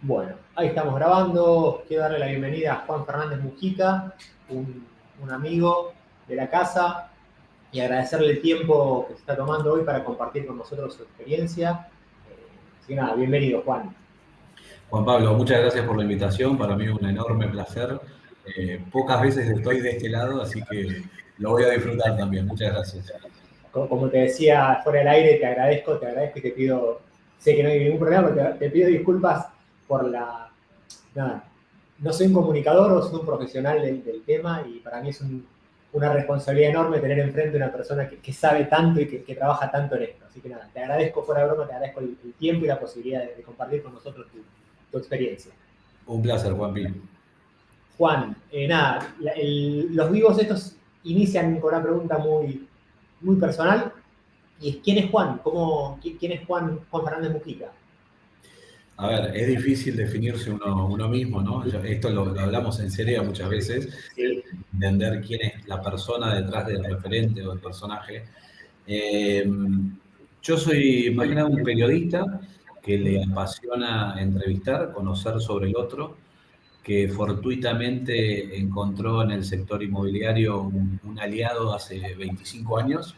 Bueno, ahí estamos grabando. Quiero darle la bienvenida a Juan Fernández Mujica, un amigo de la casa, y agradecerle el tiempo que se está tomando hoy para compartir con nosotros su experiencia. Así que nada, bienvenido, Juan. Juan Pablo, muchas gracias por la invitación. Para mí es un enorme placer. Pocas veces estoy de este lado, así que lo voy a disfrutar también. Muchas gracias. Como te decía fuera del aire, te agradezco y te pido, sé que no hay ningún problema, pero te pido disculpas por nada, no soy un comunicador o soy un profesional del tema y para mí es una responsabilidad enorme tener enfrente a una persona que sabe tanto y que trabaja tanto en esto. Así que nada, te agradezco fuera de broma, te agradezco el tiempo y la posibilidad de compartir con nosotros tu experiencia. Un placer, Juanpi. Juan, nada, los vivos estos inician con una pregunta muy personal y es ¿quién es Juan? ¿Quién es Juan Fernández Mujica? A ver, es difícil definirse uno mismo, ¿no? Esto lo hablamos en serio muchas veces, Sí. entender quién es la persona detrás del referente o del personaje. Eh, yo soy más que nada un periodista que le apasiona entrevistar, conocer sobre el otro, que fortuitamente encontró en el sector inmobiliario un aliado hace 25 años,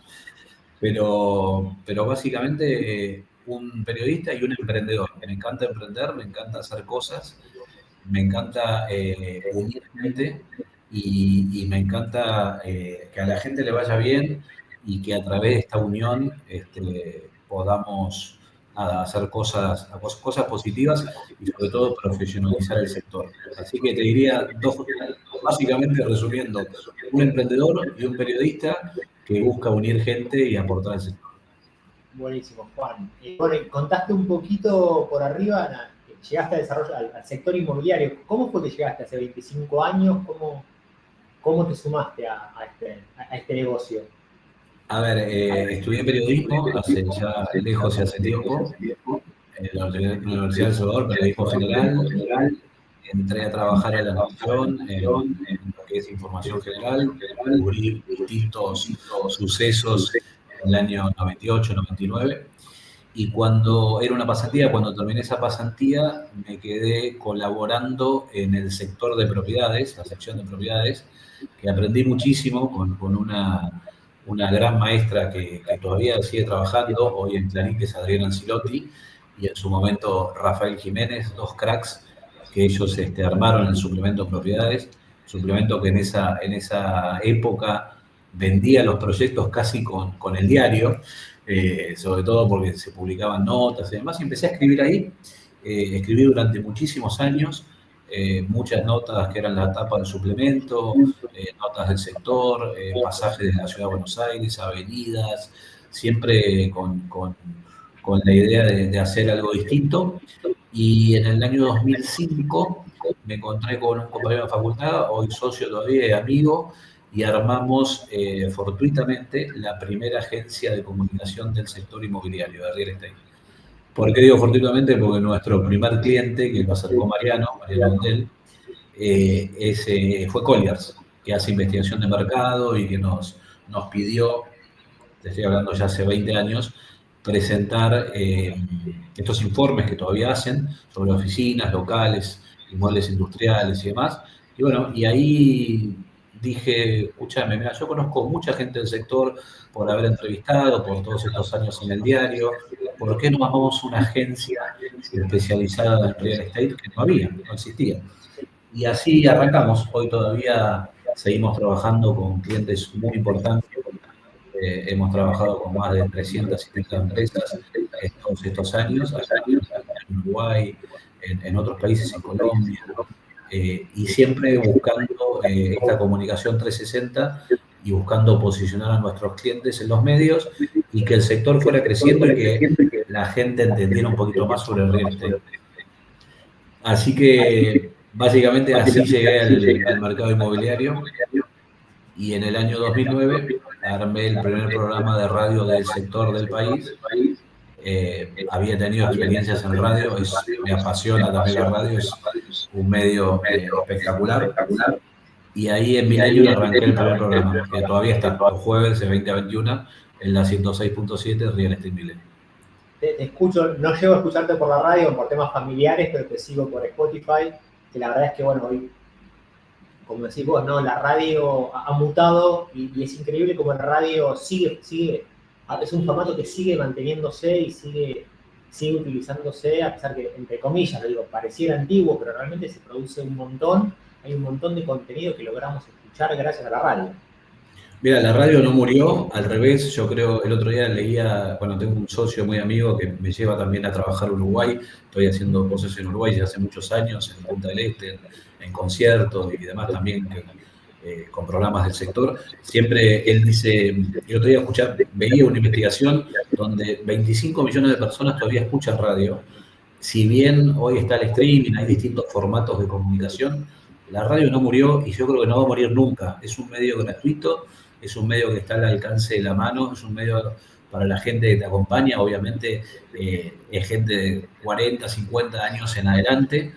pero básicamente un periodista y un emprendedor. Me encanta emprender, me encanta hacer cosas, me encanta unir gente y me encanta que a la gente le vaya bien y que a través de esta unión podamos hacer cosas positivas y sobre todo profesionalizar el sector. Así que te diría básicamente resumiendo, un emprendedor y un periodista que busca unir gente y aportar al sector. Buenísimo, Juan. Bueno, contaste un poquito por arriba, llegaste a desarrollo, al sector inmobiliario. ¿Cómo fue que llegaste hace 25 años? ¿Cómo te sumaste a este negocio? A ver, estudié periodismo hace ya lejos y hace tiempo, en la Universidad del Salvador, periodismo general. Entré a trabajar a La Nación en lo que es información general, cubrí distintos sucesos en el año 98, 99. Y cuando era una pasantía, cuando terminé esa pasantía, me quedé colaborando en el sector de propiedades, la sección de propiedades, que aprendí muchísimo con una gran maestra que todavía sigue trabajando, hoy en Clarín, que es Adriana Ancelotti, y en su momento Rafael Jiménez, dos cracks que ellos armaron el suplemento propiedades, suplemento que en esa época vendía los proyectos casi con el diario, sobre todo porque se publicaban notas y demás, y empecé a escribir ahí. Escribí durante muchísimos años, muchas notas que eran la tapa del suplemento, notas del sector, pasajes de la ciudad de Buenos Aires, avenidas, siempre con la idea de hacer algo distinto. Y en el año 2005 me encontré con un compañero de facultad, hoy socio todavía y amigo, y armamos fortuitamente la primera agencia de comunicación del sector inmobiliario, de real estate. ¿Por qué digo fortuitamente? Porque nuestro primer cliente, que lo acercó Mariano Vendel, fue Colliers, que hace investigación de mercado y que nos pidió, te estoy hablando ya hace 20 años, presentar estos informes que todavía hacen sobre oficinas, locales, inmuebles industriales y demás. Y bueno, y ahí dije, escúchame, mira, yo conozco mucha gente del sector por haber entrevistado, por todos estos años en el diario, ¿por qué no armamos una agencia especializada en real estate que no había, no existía? Y así arrancamos. Hoy todavía seguimos trabajando con clientes muy importantes. Hemos trabajado con más de 350 empresas en todos estos años, acá en Uruguay, en otros países, en Colombia, y siempre buscando esta comunicación 360 y buscando posicionar a nuestros clientes en los medios y que el sector fuera creciendo y que la gente entendiera un poquito más sobre el real estate. Así que básicamente así llegué al mercado inmobiliario y en el año 2009 armé el primer programa de radio del sector del país. Había tenido experiencias en radio, me apasiona también la radio, es un medio espectacular. Y ahí en Milenio arranqué el primer programa, que todavía está, los jueves de 20 a 21, en la 106.7 Real Estate Milenio. te escucho, no llego a escucharte por la radio por temas familiares, pero te sigo por Spotify, que la verdad es que, bueno, hoy, como decís vos, ¿no? La radio ha mutado y es increíble como la radio sigue, es un formato que sigue manteniéndose y sigue utilizándose, a pesar que, entre comillas, lo digo, pareciera antiguo, pero realmente se produce un montón, hay un montón de contenido que logramos escuchar gracias a la radio. Mira, la radio no murió, al revés, yo creo, el otro día leía, bueno, tengo un socio muy amigo que me lleva también a trabajar a Uruguay, estoy haciendo cosas en Uruguay desde hace muchos años, en Punta del Este, en conciertos y demás también, con programas del sector. Siempre él dice, el otro día veía una investigación donde 25 millones de personas todavía escuchan radio. Si bien hoy está el streaming, hay distintos formatos de comunicación, la radio no murió y yo creo que no va a morir nunca. Es un medio gratuito, es un medio que está al alcance de la mano, es un medio para la gente que te acompaña, obviamente es gente de 40, 50 años en adelante,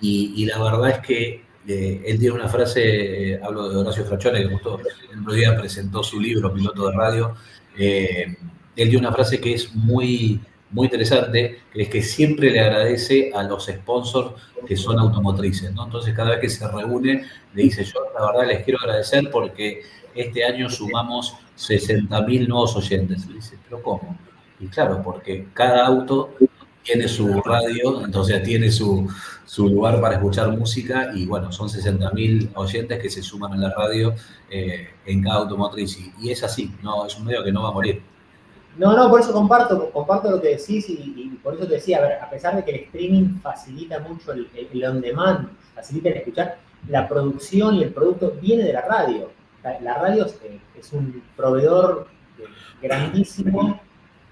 y la verdad es que él tiene una frase, hablo de Horacio Frachone, que justo el otro día presentó su libro, Piloto de Radio, él tiene una frase que es muy, muy interesante, que es que siempre le agradece a los sponsors que son automotrices, ¿no? Entonces cada vez que se reúne le dice, yo la verdad les quiero agradecer porque este año sumamos 60.000 nuevos oyentes. Y dice, ¿pero cómo? Y claro, porque cada auto tiene su radio, entonces tiene su lugar para escuchar música y bueno, son 60.000 oyentes que se suman a la radio en cada automotriz y es así, no, es un medio que no va a morir. No, por eso comparto lo que decís y por eso te decía, a ver, a pesar de que el streaming facilita mucho el on demand, facilita el escuchar, la producción y el producto viene de la radio. La radio es un proveedor grandísimo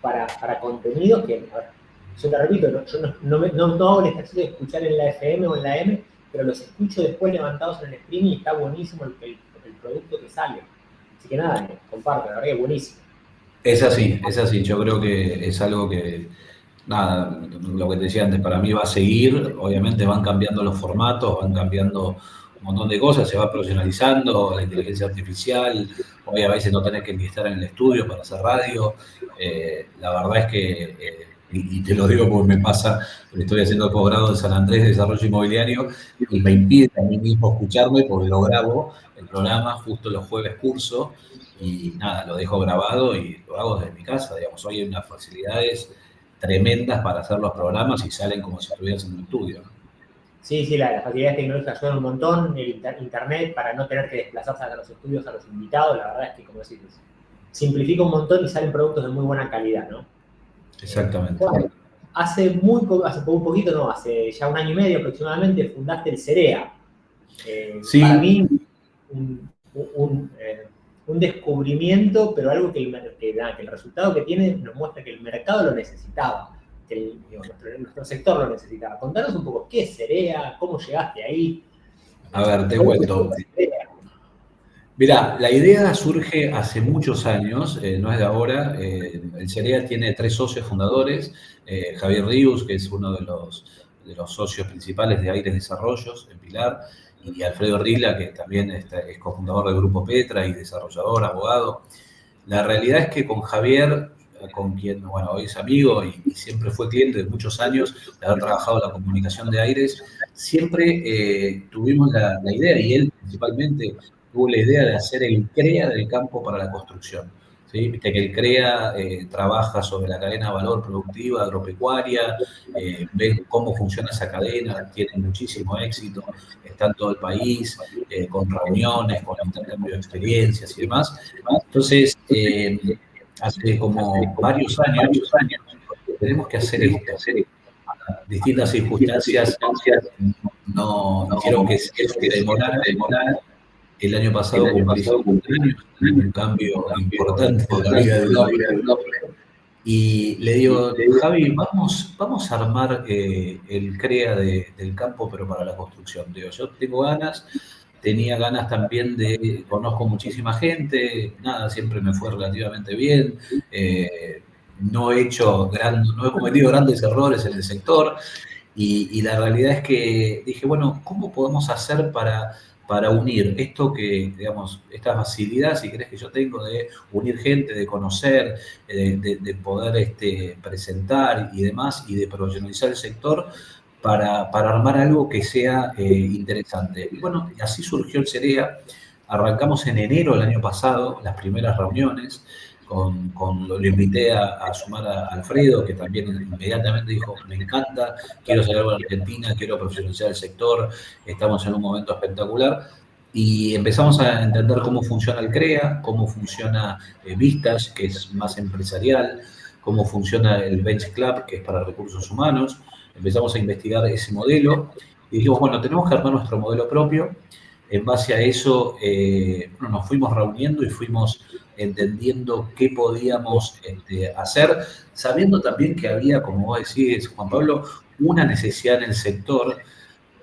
para contenidos que, a ver, yo te repito, yo no hago el ejercicio de escuchar en la FM o en la M, pero los escucho después levantados en el streaming y está buenísimo el producto que sale. Así que nada, comparto, la verdad que es buenísimo. Es así, yo creo que es algo que, nada, lo que te decía antes, para mí va a seguir, obviamente van cambiando los formatos, van cambiando un montón de cosas, se va profesionalizando, la inteligencia artificial, hoy a veces no tenés que ni estar en el estudio para hacer radio, la verdad es que, y te lo digo porque me pasa, estoy haciendo el posgrado en San Andrés de Desarrollo Inmobiliario y me impide a mí mismo escucharme porque lo grabo, el programa, justo los jueves curso, y nada, lo dejo grabado y lo hago desde mi casa, digamos, hoy hay unas facilidades tremendas para hacer los programas y salen como si estuvieras en un estudio, ¿no? Sí, las facilidades tecnológicas ayudan un montón, el internet para no tener que desplazarse a los estudios, a los invitados, la verdad es que, como decís, simplifica un montón y salen productos de muy buena calidad, ¿no? Exactamente. Bueno, hace ya 1 año y medio aproximadamente, fundaste el CEREA. Sí. Para mí, un descubrimiento, pero algo que el resultado que tiene nos muestra que el mercado lo necesitaba, que nuestro sector lo necesitaba. Contanos un poco, ¿qué es CEREA? ¿Cómo llegaste ahí? A ver, te cuento. Mirá, la idea surge hace muchos años, no es de ahora. El CEREA tiene 3 socios fundadores, Javier Ríos, que es uno de los socios principales de Aires Desarrollos en Pilar, y Alfredo Rila, que también es cofundador del Grupo Petra y desarrollador, abogado. La realidad es que con Javier, con quien, bueno, hoy es amigo y siempre fue cliente de muchos años, de haber trabajado en la comunicación de Aires, siempre tuvimos la idea, y él principalmente tuvo la idea de hacer el CREA del campo para la construcción. ¿Sí? Viste que el CREA trabaja sobre la cadena de valor productiva agropecuaria, ve cómo funciona esa cadena, tiene muchísimo éxito, está en todo el país, con reuniones, con intercambio de experiencias y demás. Entonces, hace como varios años, tenemos que hacer esto. Distintas circunstancias no hicieron que demorara. El año pasado cumplí 50 años, un cambio importante en la vida del hombre. Y le digo, Javi, vamos a armar el CREA del campo, pero para la construcción. Digo, yo tenía ganas también conozco muchísima gente, nada, siempre me fue relativamente bien, no he cometido grandes errores en el sector, y la realidad es que dije, bueno, ¿cómo podemos hacer para para unir esto que, digamos, esta facilidad, si querés, que yo tengo de unir gente, de conocer, de poder presentar y demás, y de profesionalizar el sector para armar algo que sea interesante. Y bueno, así surgió el CEREA. Arrancamos en enero del año pasado las primeras reuniones. Lo invité a sumar a Alfredo, que también inmediatamente dijo, me encanta, quiero hacer algo en Argentina, quiero profesionalizar el sector, estamos en un momento espectacular. Y empezamos a entender cómo funciona el CREA, cómo funciona Vistas, que es más empresarial, cómo funciona el Bench Club, que es para recursos humanos. Empezamos a investigar ese modelo y dijimos, bueno, tenemos que armar nuestro modelo propio. En base a eso, bueno, nos fuimos reuniendo y fuimos entendiendo qué podíamos hacer, sabiendo también que había, como vos decís, Juan Pablo, una necesidad en el sector,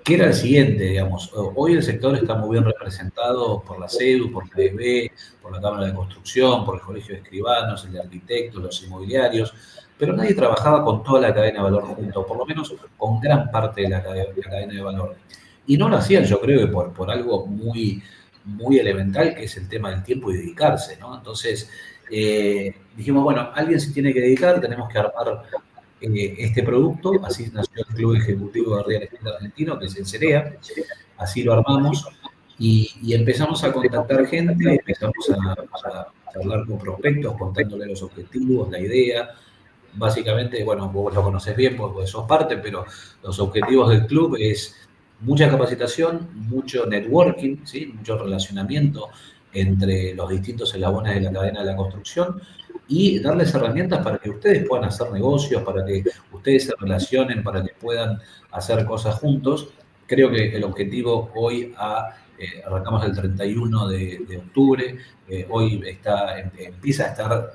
que era el siguiente, digamos. Hoy el sector está muy bien representado por la CEDU, por la EB, por la Cámara de Construcción, por el Colegio de Escribanos, el de Arquitectos, los inmobiliarios, pero nadie trabajaba con toda la cadena de valor junto, o por lo menos con gran parte de la cadena de valor. Y no lo hacían, yo creo que por algo muy, muy elemental, que es el tema del tiempo y dedicarse, ¿no? Entonces, dijimos, bueno, alguien se tiene que dedicar, tenemos que armar este producto, así nació el Club Ejecutivo de Real Estate Argentino, que es el CEREA, así lo armamos, y empezamos a contactar gente, empezamos a charlar con prospectos, contándole los objetivos, la idea. Básicamente, bueno, vos lo conocés bien porque sos parte, pero los objetivos del club es mucha capacitación, mucho networking, ¿sí? Mucho relacionamiento entre los distintos eslabones de la cadena de la construcción y darles herramientas para que ustedes puedan hacer negocios, para que ustedes se relacionen, para que puedan hacer cosas juntos. Creo que el objetivo hoy arrancamos el 31 de octubre, hoy empieza a estar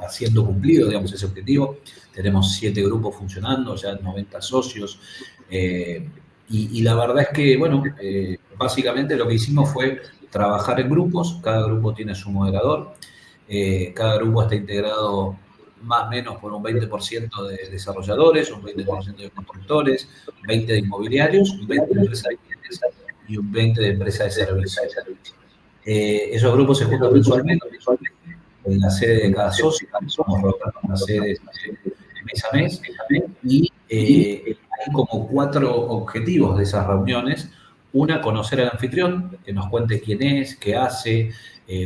siendo cumplido, digamos, ese objetivo. Tenemos 7 grupos funcionando, ya 90 socios, y la verdad es que, bueno, básicamente lo que hicimos fue trabajar en grupos, cada grupo tiene su moderador, cada grupo está integrado más o menos por un 20% de desarrolladores, un 20% de constructores, 20% de inmobiliarios, un 20% de empresas de bienes y un 20% de empresas de servicios. Esos grupos se juntan mensualmente en la sede de cada socio, vamos rotando las sedes mes a mes, y hay como 4 objetivos de esas reuniones. Una, conocer al anfitrión, que nos cuente quién es, qué hace,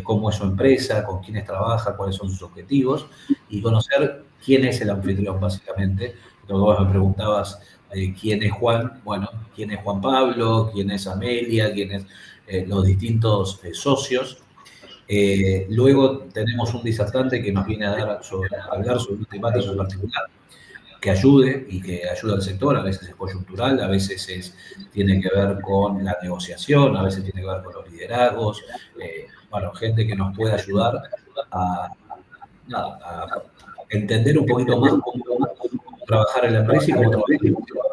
cómo es su empresa, con quiénes trabaja, cuáles son sus objetivos, y conocer quién es el anfitrión, básicamente. Lo que vos me preguntabas, quién es Juan, bueno, quién es Juan Pablo, quién es Amelia, quién es los distintos socios. Luego tenemos un disertante que nos viene a hablar sobre una temática en particular que ayude y que ayude al sector. A veces es coyuntural, a veces tiene que ver con la negociación, a veces tiene que ver con los liderazgos. Bueno, gente que nos puede ayudar a entender un poquito más cómo trabajar en la empresa y cómo trabajar en la empresa.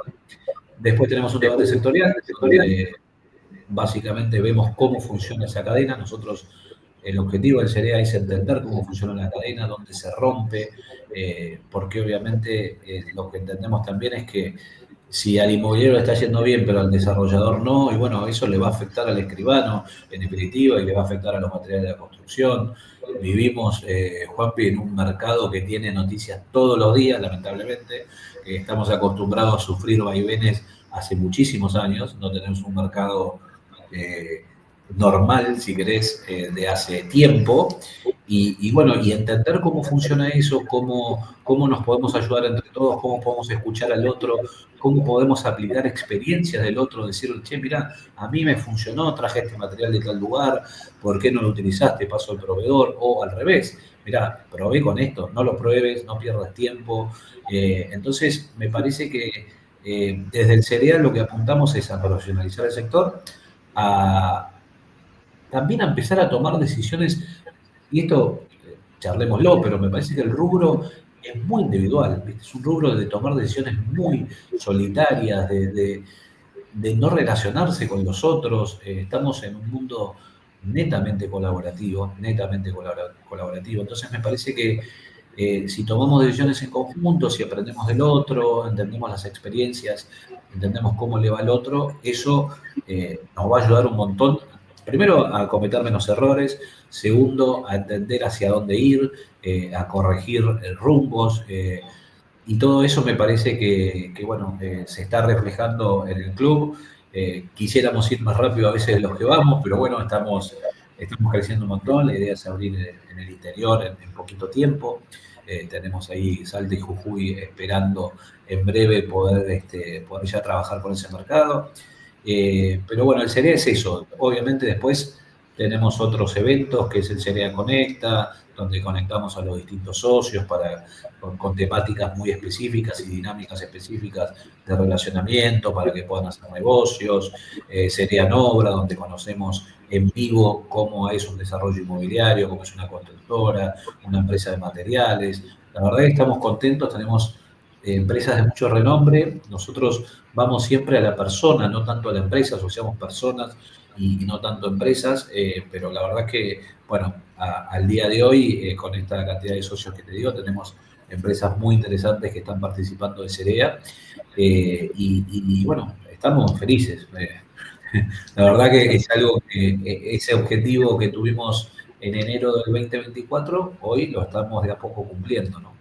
Después tenemos un debate sectorial, donde básicamente vemos cómo funciona esa cadena. Nosotros, el objetivo del CEREA es entender cómo funciona la cadena, dónde se rompe, porque obviamente lo que entendemos también es que si al inmobiliario le está yendo bien, pero al desarrollador no, y bueno, eso le va a afectar al escribano, en definitiva, y le va a afectar a los materiales de la construcción. Vivimos, Juanpi, en un mercado que tiene noticias todos los días, lamentablemente. Estamos acostumbrados a sufrir vaivenes hace muchísimos años, no tenemos un mercado normal, si querés, de hace tiempo, y bueno, y entender cómo funciona eso, cómo nos podemos ayudar entre todos, cómo podemos escuchar al otro, cómo podemos aplicar experiencias del otro, decir, che, mirá, a mí me funcionó, traje este material de tal lugar, ¿por qué no lo utilizaste? Paso al proveedor, o al revés, mirá, probé con esto, no lo pruebes, no pierdas tiempo. Entonces, me parece que desde el CEREA lo que apuntamos es a profesionalizar el sector, también a empezar a tomar decisiones, y esto charlémoslo, pero me parece que el rubro es muy individual, ¿viste? Es un rubro de tomar decisiones muy solitarias, de no relacionarse con los otros. Estamos en un mundo netamente colaborativo, entonces me parece que si tomamos decisiones en conjunto, si aprendemos del otro, entendemos las experiencias, entendemos cómo le va al otro, eso nos va a ayudar un montón primero, a cometer menos errores, segundo, a entender hacia dónde ir, a corregir rumbos, y todo eso me parece que bueno, se está reflejando en el club. Quisiéramos ir más rápido a veces de los que vamos, pero bueno, estamos creciendo un montón. La idea es abrir en el interior en poquito tiempo. Tenemos ahí Salta y Jujuy esperando en breve poder ya trabajar con ese mercado. Pero bueno, el CEREA es eso. Obviamente después tenemos otros eventos, que es el CEREA Conecta, donde conectamos a los distintos socios con temáticas muy específicas y dinámicas específicas de relacionamiento para que puedan hacer negocios. CEREA en Obra, donde conocemos en vivo cómo es un desarrollo inmobiliario, cómo es una constructora, una empresa de materiales. La verdad es que estamos contentos, tenemos empresas de mucho renombre. Nosotros vamos siempre a la persona, no tanto a la empresa, asociamos personas y no tanto empresas, pero la verdad es que, bueno, al día de hoy, con esta cantidad de socios que te digo, tenemos empresas muy interesantes que están participando de CEREA, y bueno, estamos felices. La verdad que es algo que ese objetivo que tuvimos en enero del 2024, hoy lo estamos de a poco cumpliendo, ¿no?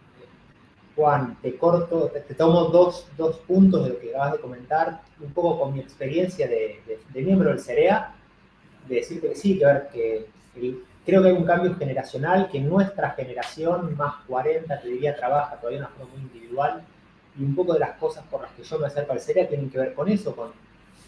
Juan, te corto, te tomo dos puntos de lo que acabas de comentar, un poco con mi experiencia de miembro del CEREA, de decirte que sí, que, a ver, creo que hay un cambio generacional, que nuestra generación, más 40, te diría, trabaja todavía de una forma muy individual, y un poco de las cosas por las que yo me acerco al CEREA tienen que ver con eso,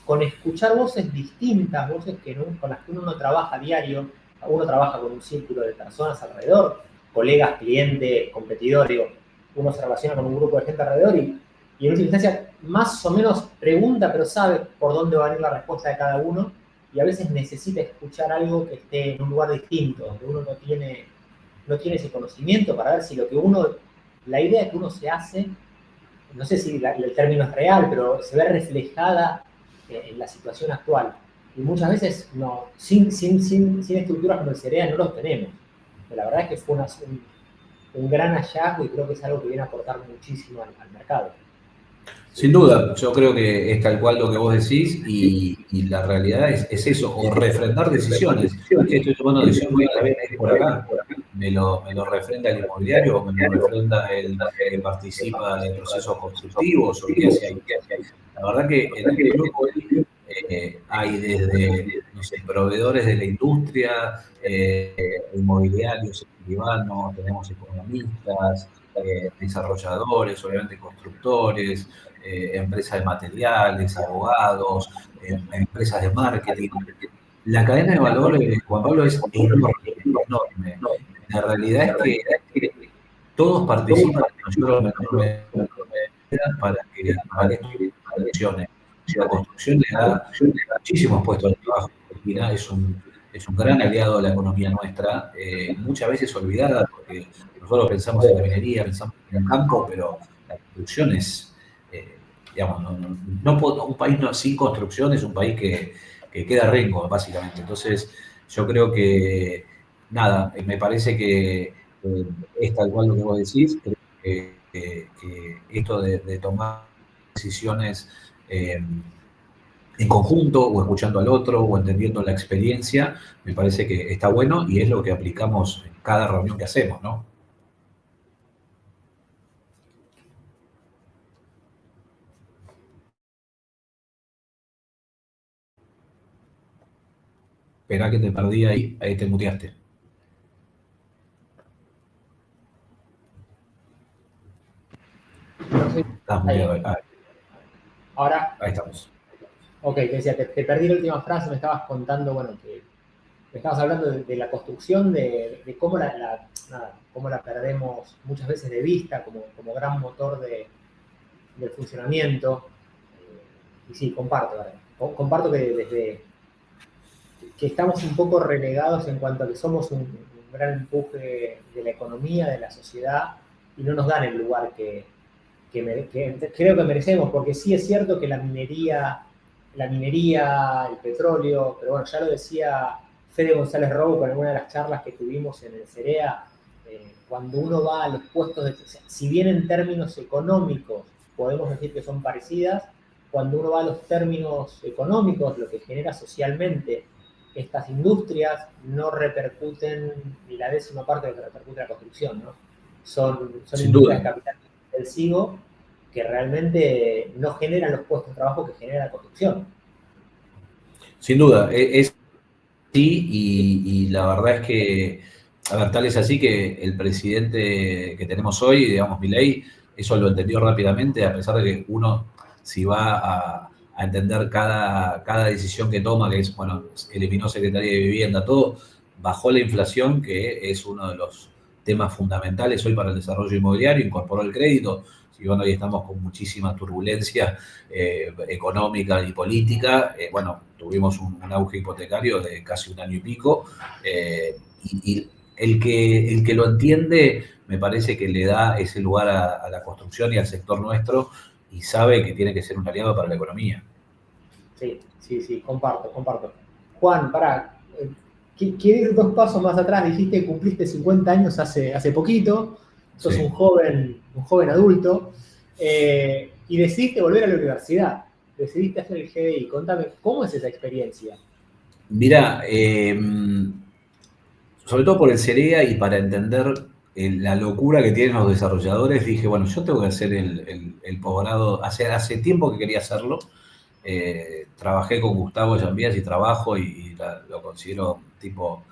con escuchar voces distintas, voces con las que uno no trabaja a diario. Uno trabaja con un círculo de personas alrededor, colegas, clientes, competidores, digo, uno se relaciona con un grupo de gente alrededor y en última instancia más o menos pregunta, pero sabe por dónde va a venir la respuesta de cada uno, y a veces necesita escuchar algo que esté en un lugar distinto, donde uno no tiene ese conocimiento para ver si lo que la idea que uno se hace, no sé si el término es real, pero se ve reflejada en la situación actual. Y muchas veces no, sin estructuras como el CEREA no los tenemos. Pero la verdad es que fue un gran hallazgo y creo que es algo que viene a aportar muchísimo al mercado. Sin duda, yo creo que es tal cual lo que vos decís y la realidad es eso, o refrendar decisiones. Che, estoy tomando decisiones, es por acá. Me lo refrenda el inmobiliario o me lo refrenda el que participa en procesos constructivos o el que hace ahí. La verdad que en el club hoy hay desde, no sé, proveedores de la industria, inmobiliarios, escribanos, tenemos economistas, desarrolladores, obviamente constructores, empresas de materiales, abogados, empresas de marketing. La cadena de valor, Juan Pablo, es enorme, enorme. La realidad es que todos participan en mayor o menor medida para que esto funcione. La construcción le da muchísimos puestos de trabajo. Argentina es un gran aliado de la economía nuestra, muchas veces olvidada, porque nosotros pensamos en la minería, pensamos en el campo, pero la construcción es, eh, digamos, un país sin construcción es un país que queda rengo, básicamente. Entonces, yo creo que, nada, me parece que es tal cual lo que vos decís, creo que esto de tomar decisiones en conjunto o escuchando al otro o entendiendo la experiencia, me parece que está bueno y es lo que aplicamos en cada reunión que hacemos, ¿no? Esperá que te perdí ahí te muteaste. No sé, Estás muteado ahí. ahí. Ahora, Ahí estamos. ok, te decía, te perdí la última frase, me estabas contando, bueno, que me estabas hablando de la construcción, de cómo cómo la perdemos muchas veces de vista como gran motor del funcionamiento. Y sí, comparto, ¿verdad? Comparto que desde que estamos un poco relegados en cuanto a que somos un gran empuje de la economía, de la sociedad, y no nos dan el lugar que creo que merecemos, porque sí es cierto que la minería, el petróleo, pero bueno, ya lo decía Fede González Robo con alguna de las charlas que tuvimos en el CEREA, cuando uno va a los puestos o sea, si bien en términos económicos podemos decir que son parecidas, cuando uno va a los términos económicos, lo que genera socialmente estas industrias no repercuten ni la décima parte de lo que repercute la construcción, ¿no? Son Sin industrias de duda, capital intensivo que realmente no generan los puestos de trabajo que genera la construcción. sin duda. Es así y la verdad es que, a ver, tal es así que el presidente que tenemos hoy, digamos, Milei, eso lo entendió rápidamente, a pesar de que uno, si va a entender cada decisión que toma, que es, bueno, eliminó Secretaría de Vivienda, todo, bajó la inflación, que es uno de los temas fundamentales hoy para el desarrollo inmobiliario, incorporó el crédito, si bien hoy estamos con muchísima turbulencia económica y política, bueno, tuvimos un auge hipotecario de casi un año y pico, y el que lo entiende me parece que le da ese lugar a la construcción y al sector nuestro y sabe que tiene que ser un aliado para la economía. Sí, sí, sí, comparto, comparto. Juan, pará, quiero ir 2 pasos más atrás. Dijiste que cumpliste 50 años hace poquito, sos Sí. un joven adulto, y decidiste volver a la universidad, decidiste hacer el GDI. Contame, ¿cómo es esa experiencia? Mira, sobre todo por el CEREA y para entender la locura que tienen los desarrolladores, dije, bueno, yo tengo que hacer el posgrado, hace tiempo que quería hacerlo. Trabajé con Gustavo Llambías y trabajo y lo considero un tipo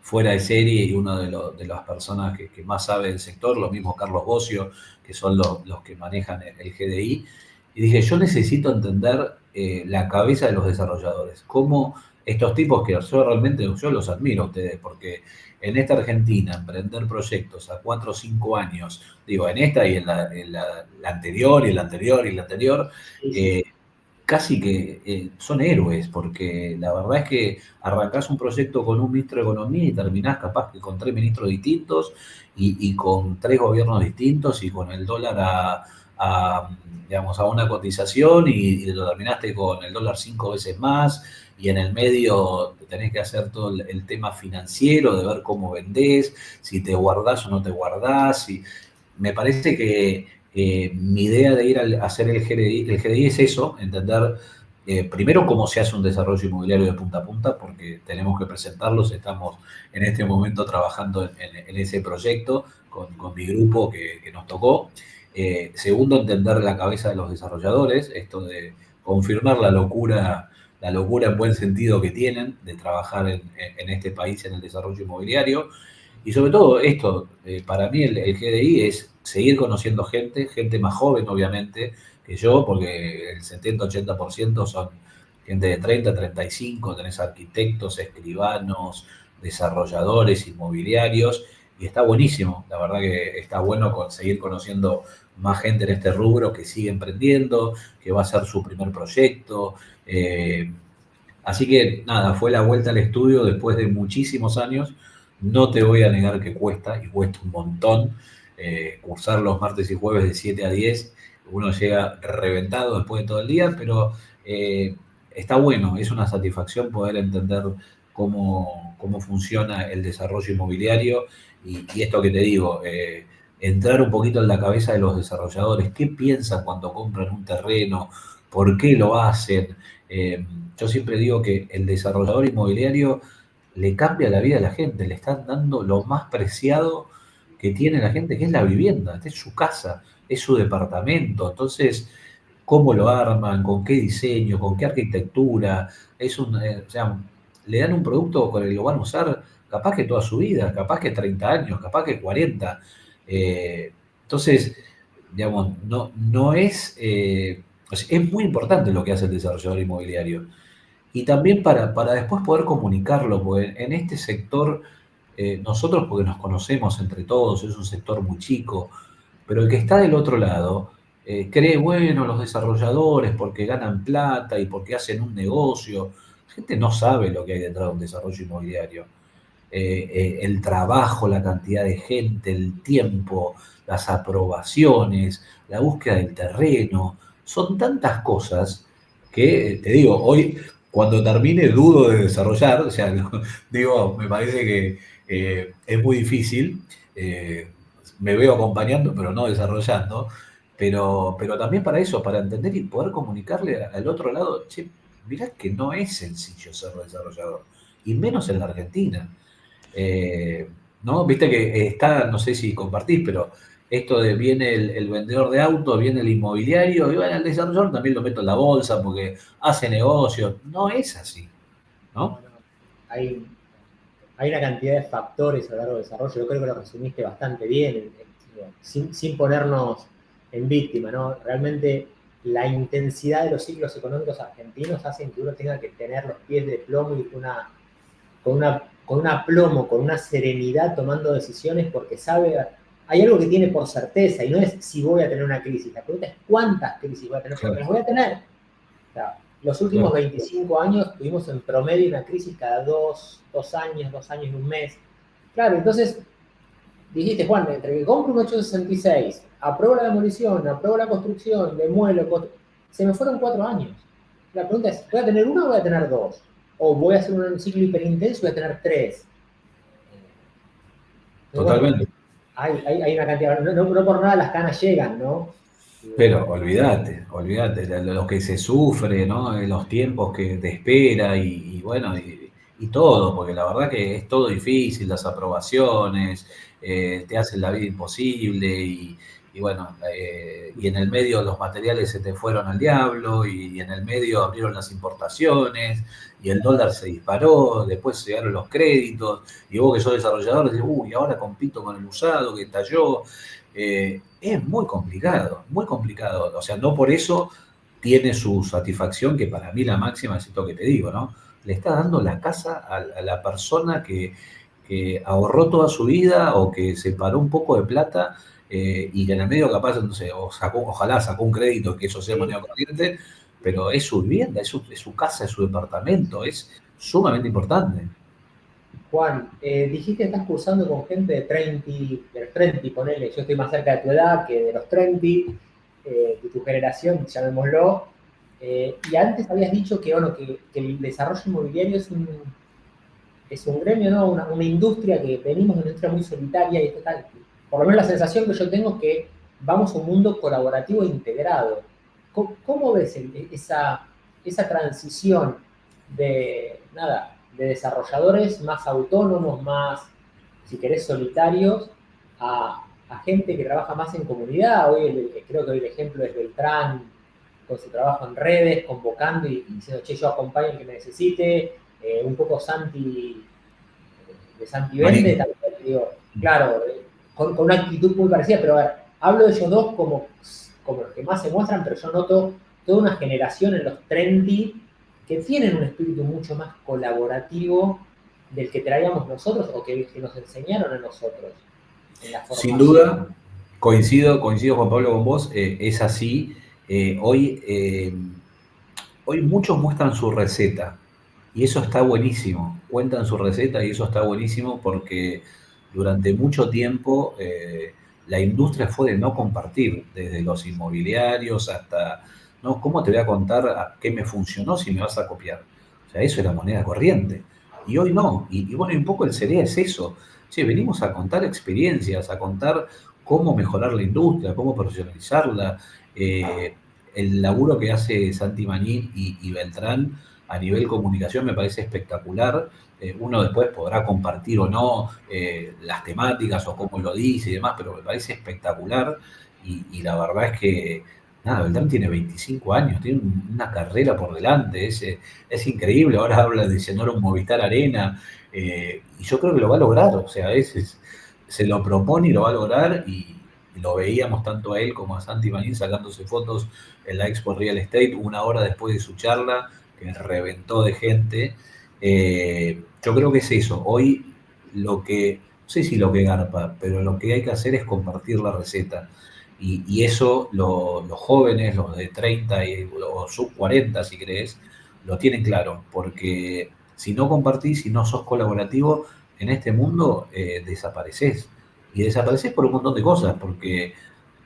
fuera de serie y uno de las personas que más sabe del sector, lo mismo Carlos Bocio, que son los que manejan el GDI. Y dije, yo necesito entender la cabeza de los desarrolladores, cómo estos tipos que yo realmente yo los admiro a ustedes, porque en esta Argentina, emprender proyectos a 4 o 5 años, digo, en esta y la anterior y la anterior y la anterior, Sí, sí. eh, casi que son héroes, porque la verdad es que arrancás un proyecto con un ministro de Economía y terminás capaz que con 3 ministros distintos y con 3 gobiernos distintos y con el dólar digamos, a una cotización y lo terminaste con el dólar 5 veces más y en el medio tenés que hacer todo el tema financiero de ver cómo vendés, si te guardás o no te guardás. Y me parece que mi idea de ir a hacer el GDI es eso, entender primero cómo se hace un desarrollo inmobiliario de punta a punta, porque tenemos que presentarlos, estamos en este momento trabajando en ese proyecto con mi grupo que nos tocó. Segundo, entender la cabeza de los desarrolladores, esto de confirmar la locura en buen sentido que tienen de trabajar en este país en el desarrollo inmobiliario. Y sobre todo esto, para mí el GDI es seguir conociendo gente, gente más joven obviamente que yo, porque el 70-80% son gente de 30-35, tenés arquitectos, escribanos, desarrolladores, inmobiliarios, y está buenísimo, la verdad que está bueno seguir conociendo más gente en este rubro que sigue emprendiendo, que va a hacer su primer proyecto. Así que nada, fue la vuelta al estudio después de muchísimos años. No te voy a negar que cuesta, y cuesta un montón, cursar los martes y jueves de 7 a 10. Uno llega reventado después de todo el día, pero está bueno, es una satisfacción poder entender cómo funciona el desarrollo inmobiliario y esto que te digo, entrar un poquito en la cabeza de los desarrolladores, qué piensan cuando compran un terreno, por qué lo hacen. Eh, yo siempre digo que el desarrollador inmobiliario le cambia la vida a la gente, le están dando lo más preciado que tiene la gente, que es la vivienda, esta es su casa, es su departamento. Entonces, ¿cómo lo arman? ¿Con qué diseño? ¿Con qué arquitectura? O sea, le dan un producto con el que lo van a usar capaz que toda su vida, capaz que 30 años, capaz que 40. Entonces, digamos, no es, o sea, es muy importante lo que hace el desarrollador inmobiliario. Y también para después poder comunicarlo, porque en este sector, nosotros porque nos conocemos entre todos, es un sector muy chico, pero el que está del otro lado cree, bueno, los desarrolladores porque ganan plata y porque hacen un negocio. La gente no sabe lo que hay detrás de un desarrollo inmobiliario. El trabajo, la cantidad de gente, el tiempo, las aprobaciones, la búsqueda del terreno, son tantas cosas que, te digo, hoy cuando termine dudo de desarrollar, o sea, digo, me parece que es muy difícil, me veo acompañando pero no desarrollando, pero también para eso, para entender y poder comunicarle al otro lado, che, mirá que no es sencillo ser desarrollador. y menos en la Argentina. ¿No? Viste que está, no sé si compartís, pero esto de viene el vendedor de autos, viene el inmobiliario, y bueno, el desarrollador también lo meto en la bolsa porque hace negocios. No es así, ¿no? No, no. Hay, hay una cantidad de factores a lo largo del desarrollo. Yo creo que lo resumiste bastante bien, sin ponernos en víctima, ¿no? Realmente la intensidad de los ciclos económicos argentinos hacen que uno tenga que tener los pies de plomo y con un aplomo, con una serenidad tomando decisiones porque sabe, hay algo que tiene por certeza y no es si voy a tener una crisis, la pregunta es cuántas crisis voy a tener, porque Claro, las voy a tener. O sea, los últimos claro. 25 años tuvimos en promedio una crisis cada dos años y un mes. Claro, entonces dijiste, Juan, entre que compro un 866, apruebo la demolición, apruebo la construcción, demuelo, se me fueron 4 años. La pregunta es, ¿voy a tener una o voy a tener dos? ¿O voy a hacer un ciclo hiperintenso y voy a tener tres? Bueno, Totalmente. hay una cantidad, no por nada las canas llegan, ¿no? Pero olvídate, de lo que se sufre, ¿no? De los tiempos que te espera y bueno, y todo, porque la verdad que es todo difícil, las aprobaciones, te hacen la vida imposible y bueno, y en el medio los materiales se te fueron al diablo y en el medio abrieron las importaciones y el dólar se disparó, después llegaron los créditos y vos que sos desarrollador decís, uy, ahora compito con el usado que estalló. Es muy complicado. O sea, no por eso tiene su satisfacción, que para mí la máxima es esto que te digo, ¿no? Le está dando la casa a la persona que ahorró toda su vida o que separó un poco de plata y que en el medio capaz, no sé, ojalá sacó un crédito, que eso sea Sí. moneda corriente, pero es su vivienda, es su casa, es su departamento, es sumamente importante. Juan, dijiste que estás cursando con gente de los 30, ponele, yo estoy más cerca de tu edad que de los 30, de tu generación, llamémoslo, y antes habías dicho que, bueno, que el desarrollo inmobiliario es un gremio, ¿no? Una industria que venimos de una industria muy solitaria y esto tal. Por lo menos la sensación que yo tengo es que vamos a un mundo colaborativo e integrado. ¿Cómo ves esa transición de desarrolladores más autónomos, más, si querés, solitarios, a gente que trabaja más en comunidad? Creo que hoy el ejemplo es Beltrán, con su trabajo en redes, convocando y diciendo, che, yo acompaño al que me necesite, un poco de Santi Vende, Marín. tal vez, digo, claro, con una actitud muy parecida, pero a ver, hablo de ellos dos como los que más se muestran, pero yo noto toda una generación en los 30 que tienen un espíritu mucho más colaborativo del que traíamos nosotros o que nos enseñaron a nosotros en la Sin formación. duda, coincido Juan Pablo con vos, es así. Hoy muchos muestran su receta y eso está buenísimo. Cuentan su receta y eso está buenísimo porque durante mucho tiempo la industria fue de no compartir, desde los inmobiliarios hasta, ¿no? ¿Cómo te voy a contar qué me funcionó si me vas a copiar? O sea, eso era moneda corriente. Y hoy no. Y bueno, un poco el CEREA es eso. Che, venimos a contar experiencias, a contar cómo mejorar la industria, cómo profesionalizarla. Eh, el laburo que hace Santi Manín y Beltrán a nivel comunicación me parece espectacular. Uno después podrá compartir o no las temáticas o cómo lo dice y demás, pero me parece espectacular. Y la verdad es que, nada, Beltrán tiene 25 años, tiene una carrera por delante, es increíble. Ahora habla de llenar un Movistar Arena y yo creo que lo va a lograr. O sea, se lo propone y lo va a lograr. Y lo veíamos tanto a él como a Santi Manín sacándose fotos en la Expo Real Estate una hora después de su charla, que reventó de gente. Yo creo que es eso. Hoy no sé si lo que garpa, pero lo que hay que hacer es compartir la receta. Y eso los jóvenes, los de 30 o sub 40 si crees, lo tienen claro, porque si no compartís, si no sos colaborativo, en este mundo desapareces. Y desapareces por un montón de cosas, porque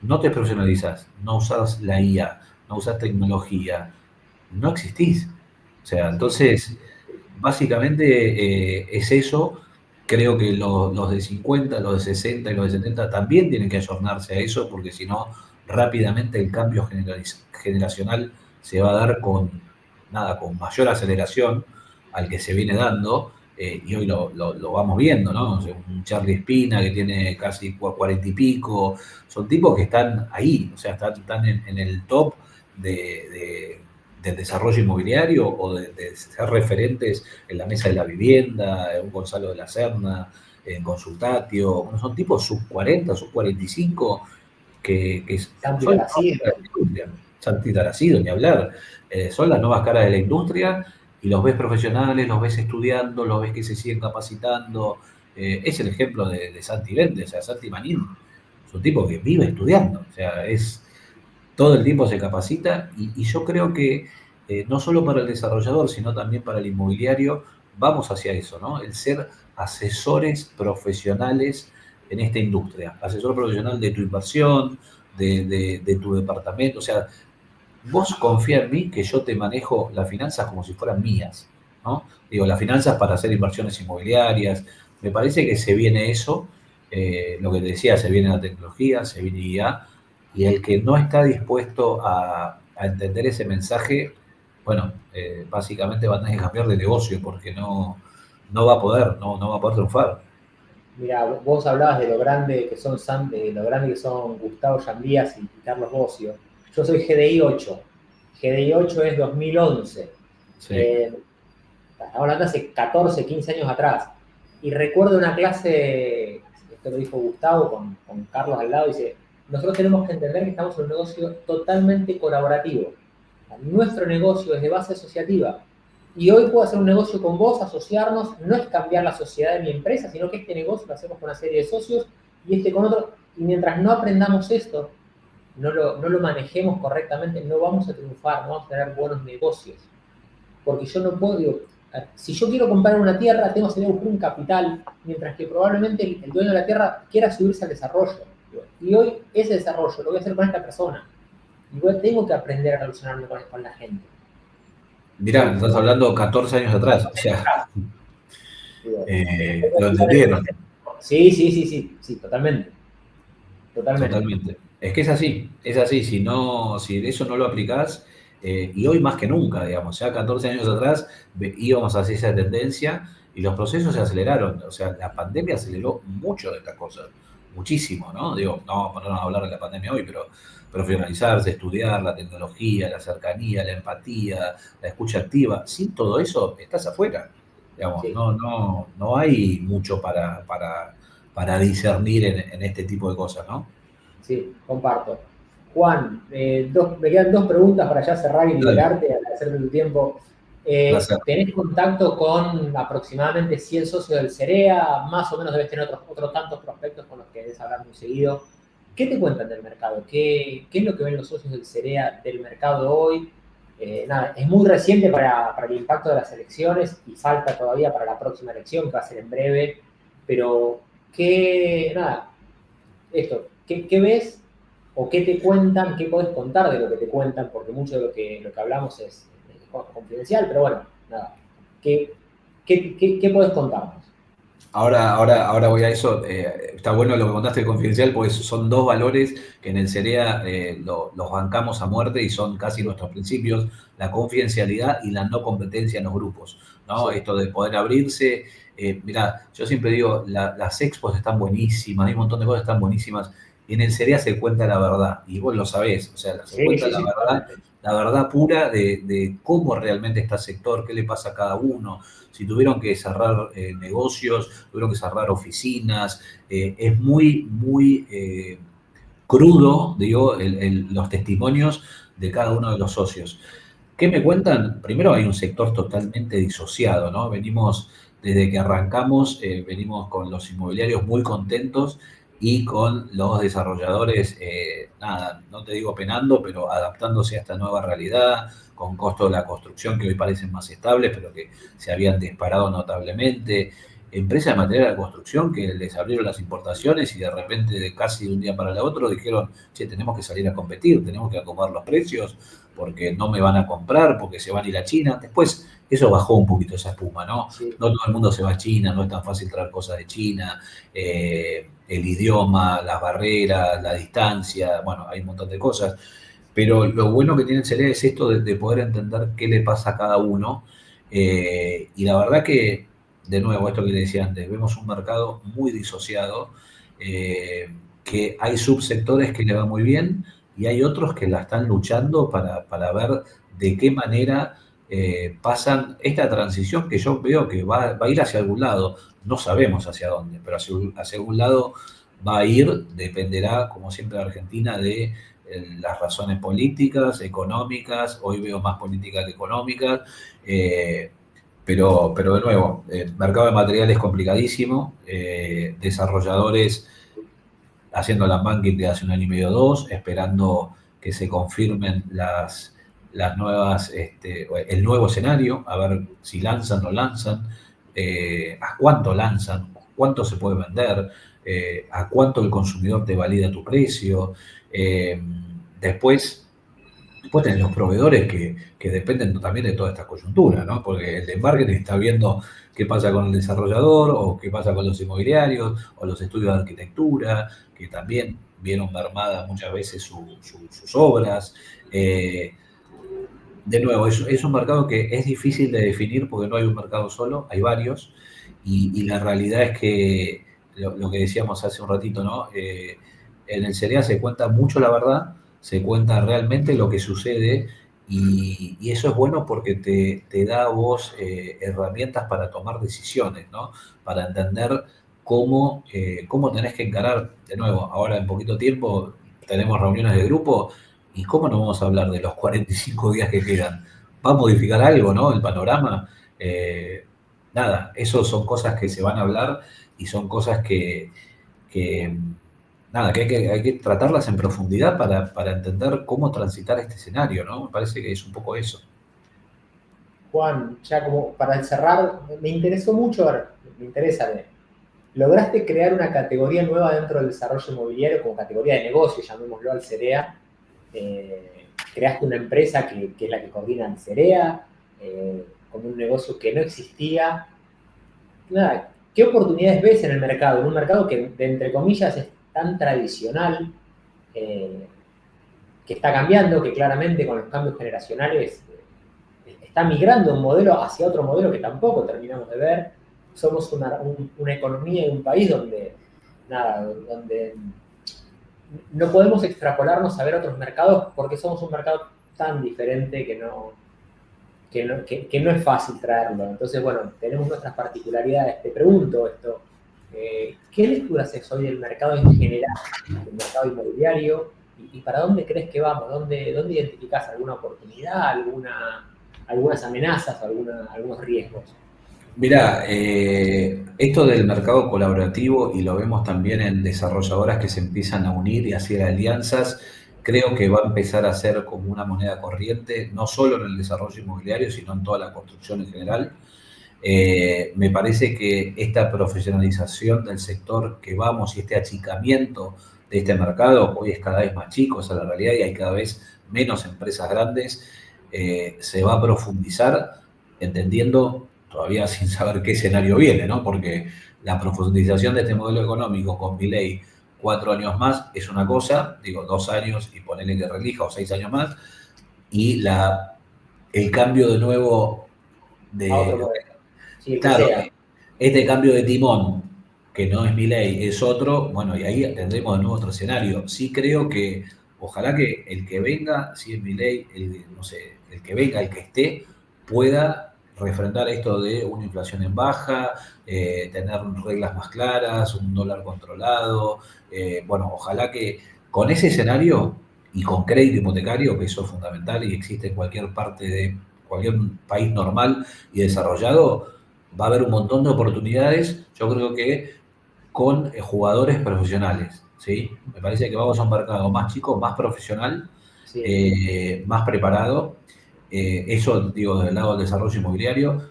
no te profesionalizas, no usas la IA, no usas tecnología, no existís. O sea, Sí, entonces, básicamente es eso. Creo que los de 50, los de 60 y los de 70 también tienen que ayornarse a eso, porque si no, rápidamente el cambio generacional se va a dar con, nada, con mayor aceleración al que se viene dando. y hoy lo vamos viendo, ¿no? O sea, un Charlie Espina que tiene casi 40 y pico, son tipos que están ahí, o sea, están en el top del desarrollo inmobiliario o de ser referentes en la mesa de la vivienda, un Gonzalo de la Serna, en Consultatio, bueno, son tipos sub 40, sub 45, que Santi son las nuevas Garacía. caras de la industria. Santi Taracido, ni hablar. Son las nuevas caras de la industria y los ves profesionales, los ves estudiando, los ves que se siguen capacitando. Es el ejemplo de Santi Vende, o sea, Santi Manín es un tipo que vive estudiando, o sea, todo el tiempo se capacita y yo creo que no solo para el desarrollador, sino también para el inmobiliario, vamos hacia eso, ¿no? El ser asesores profesionales en esta industria, asesor profesional de tu inversión, de tu departamento, o sea, vos confía en mí que yo te manejo las finanzas como si fueran mías, ¿no? Digo, las finanzas para hacer inversiones inmobiliarias, me parece que se viene eso, lo que te decía, se viene la tecnología, se viene IA, y el que no está dispuesto a entender ese mensaje, bueno, básicamente va a tener que cambiar de negocio porque no va a poder, no va a poder triunfar. Mira, vos hablabas de lo grande que son de lo grande que son Gustavo Yambías y Carlos Bocio. Yo soy GDI 8. GDI 8 es 2011. Sí. Estamos hablando hace 14, 15 años atrás. Y recuerdo una clase, esto lo dijo Gustavo con Carlos al lado, dice, nosotros tenemos que entender que estamos en un negocio totalmente colaborativo. Nuestro negocio es de base asociativa. Y hoy puedo hacer un negocio con vos, asociarnos, no es cambiar la sociedad de mi empresa, sino que este negocio lo hacemos con una serie de socios y este con otro. Y mientras no aprendamos esto, no lo manejemos correctamente, no vamos a triunfar, no vamos a tener buenos negocios. Porque yo no puedo, digo, si yo quiero comprar una tierra, tengo que salir a buscar un capital, mientras que probablemente el dueño de la tierra quiera subirse al desarrollo. Y hoy ese desarrollo lo voy a hacer con esta persona. Y yo tengo que aprender a relacionarme con la gente. Mirá, estás hablando 14 años atrás, o sea, Digo, lo entendieron. sí, totalmente. Totalmente. Totalmente. Es que es así, si eso no lo aplicás, y hoy más que nunca, digamos, ya 14 años atrás íbamos hacia esa tendencia y los procesos se aceleraron, o sea, la pandemia aceleró mucho de estas cosas, muchísimo, ¿no? Digo, no vamos a ponernos a hablar de la pandemia hoy, pero profesionalizarse, estudiar la tecnología, la cercanía, la empatía, la escucha activa, sin todo eso estás afuera, digamos, Sí, no hay mucho para discernir en este tipo de cosas, ¿no? sí, comparto. Juan, me quedan dos preguntas para ya cerrar y Dale, liberarte, agradecerte tu tiempo. placer. ¿Tenés contacto con aproximadamente 100 socios del CEREA? Más o menos debes tener otros tantos prospectos con los que debes hablar muy seguido. ¿Qué te cuentan del mercado? ¿Qué es lo que ven los socios del CEREA del mercado hoy? Nada, es muy reciente para el impacto de las elecciones y falta todavía para la próxima elección, que va a ser en breve. Pero, nada, ¿qué ves o qué te cuentan? ¿Qué podés contar de lo que te cuentan? Porque mucho de lo que hablamos es confidencial, pero bueno, nada. ¿Qué podés contarnos? Ahora voy a eso. Está bueno lo que contaste de confidencial, porque son dos valores que en el CEREA los bancamos a muerte y son casi nuestros principios, la confidencialidad y la no competencia en los grupos, ¿no? Sí, Esto de poder abrirse. Mirá, yo siempre digo, las expos están buenísimas, hay un montón de cosas que están buenísimas, y en el CEREA se cuenta la verdad, y vos lo sabés, o sea, se sí, cuenta sí, sí, totalmente. la verdad pura de cómo realmente está el sector, qué le pasa a cada uno, si tuvieron que cerrar negocios, tuvieron que cerrar oficinas, es muy crudo, digo, los testimonios de cada uno de los socios. ¿Qué me cuentan? Primero hay un sector totalmente disociado, ¿no? Venimos, desde que arrancamos, venimos con los inmobiliarios muy contentos y con los desarrolladores, nada, no te digo penando, pero adaptándose a esta nueva realidad, con costos de la construcción que hoy parecen más estables, pero que se habían disparado notablemente. Empresas de material de construcción que les abrieron las importaciones y de repente, de casi de un día para el otro, dijeron, che, tenemos que salir a competir, tenemos que acomodar los precios, porque no me van a comprar, porque se van a ir a China. Después eso bajó un poquito esa espuma, ¿no? Sí, No todo el mundo se va a China, no es tan fácil traer cosas de China, el idioma, las barreras, la distancia, bueno, hay un montón de cosas. Pero lo bueno que tiene el CELE es esto de poder entender qué le pasa a cada uno. Y la verdad que de nuevo, esto que le decía antes, vemos un mercado muy disociado, que hay subsectores que le va muy bien y hay otros que la están luchando para ver de qué manera pasan esta transición que yo veo que va a ir hacia algún lado. No sabemos hacia dónde, pero hacia algún lado va a ir, dependerá, como siempre, de Argentina, de las razones políticas, económicas. Hoy veo más políticas que económicas. Pero de nuevo, el mercado de materiales es complicadísimo, desarrolladores haciendo la banking de hace un año y medio o dos, esperando que se confirmen las nuevas, el nuevo escenario, a ver si lanzan o no lanzan, a cuánto lanzan, cuánto se puede vender, a cuánto el consumidor te valida tu precio. Después tenés los proveedores que dependen también de toda esta coyuntura, ¿no? Porque el de marketing está viendo qué pasa con el desarrollador o qué pasa con los inmobiliarios o los estudios de arquitectura, que también vieron mermadas muchas veces sus obras. De nuevo, es un mercado que es difícil de definir porque no hay un mercado solo, hay varios, y la realidad es que lo que decíamos hace un ratito, ¿no? En el cereal se cuenta mucho la verdad, se cuenta realmente lo que sucede y eso es bueno porque te da a vos herramientas para tomar decisiones, ¿no? Para entender cómo tenés que encarar, de nuevo, ahora en poquito tiempo tenemos reuniones de grupo. ¿Y cómo no vamos a hablar de los 45 días que quedan? ¿Va a modificar algo, no? El panorama. Nada, eso son cosas que se van a hablar y son cosas que, nada, que hay que tratarlas en profundidad para entender cómo transitar este escenario, ¿no? Me parece que es un poco eso. Juan, ya como para cerrar, me interesó mucho, me interesa, lograste crear una categoría nueva dentro del desarrollo inmobiliario como categoría de negocio, llamémoslo al CEREA. Creaste una empresa que es la que coordina el CEREA, como un negocio que no existía. Nada, ¿qué oportunidades ves en el mercado? En un mercado que, entre comillas, es tan tradicional, que está cambiando, que claramente con los cambios generacionales está migrando un modelo hacia otro modelo que tampoco terminamos de ver. Somos una economía y un país donde no podemos extrapolarnos a ver otros mercados porque somos un mercado tan diferente que no es fácil traerlo. Entonces, bueno, tenemos nuestras particularidades. Te pregunto esto, ¿qué lectura haces hoy del mercado en general, del mercado inmobiliario? ¿Y para dónde crees que vamos? ¿Dónde identificás alguna oportunidad, algunas amenazas, algunos riesgos? Mirá, esto del mercado colaborativo, y lo vemos también en desarrolladoras que se empiezan a unir y hacer alianzas, creo que va a empezar a ser como una moneda corriente, no solo en el desarrollo inmobiliario, sino en toda la construcción en general. Me parece que esta profesionalización del sector que vamos y este achicamiento de este mercado, hoy es cada vez más chico, esa es la realidad, y hay cada vez menos empresas grandes, se va a profundizar entendiendo todavía sin saber qué escenario viene, ¿no? Porque la profundización de este modelo económico con Milei 4 años más es una cosa, digo 2 años y ponerle que relija o 6 años más, y el cambio de nuevo A otro de, modelo. Sí, el que claro, sea. este cambio de timón, que no es Milei, es otro, bueno, y ahí tendremos de nuevo otro escenario. Sí creo que, ojalá que el que venga, si es Milei, no sé, el que venga, el que esté, pueda refrendar esto de una inflación en baja, tener reglas más claras, un dólar controlado. Bueno, ojalá que con ese escenario y con crédito hipotecario, que eso es fundamental y existe en cualquier parte de cualquier país normal y desarrollado, va a haber un montón de oportunidades, yo creo que con jugadores profesionales, ¿sí? Me parece que vamos a un mercado más chico, más profesional, Sí. más preparado. Eso, digo, del lado del desarrollo inmobiliario.